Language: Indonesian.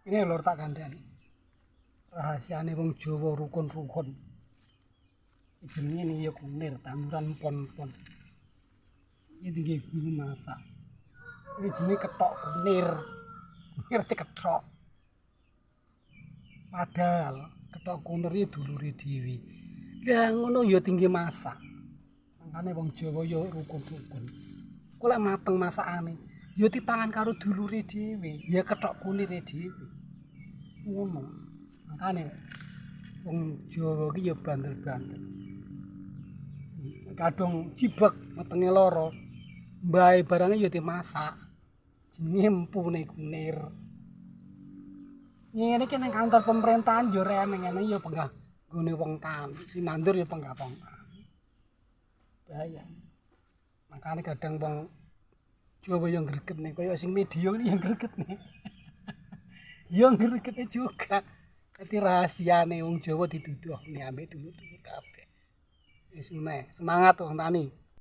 Ini lho tak kandhani. Rahasiane wong Jawa rukun-rukun. Jenenge ya kunir, tanduran pon-pon. Iki tinggi guru masak. Ini jenenge kethok kunir. Kunir dikethok. Padahal kethok kunir iki dulure dhewe. Lah ngono ya tinggi masak. Makane wong Jawa ya rukun-rukun. Kok lek mateng masakane, ya dipangan karo dulure dhewe, ya kethok kunire dhewe. Ngono. Makane wong Jawa iki ya bandel-bandel. Kadung jibek wetenge lara. Mbahe barange ya dimasak. Jenenge empune kunir. Ngene iki ning kantor pemerintahan ya rene ngene ya penggah gone wong tani, sinandur ya penggah wong tani. Bahaya. Makane kadang wong Jawa yang gregetne kaya sing media iki yang gregetne. Ya gregetne juga. Dadi rahasiane wong Jawa dituduhne ambek dulur-dulur kabeh. Wis meneh, semangat wong tani.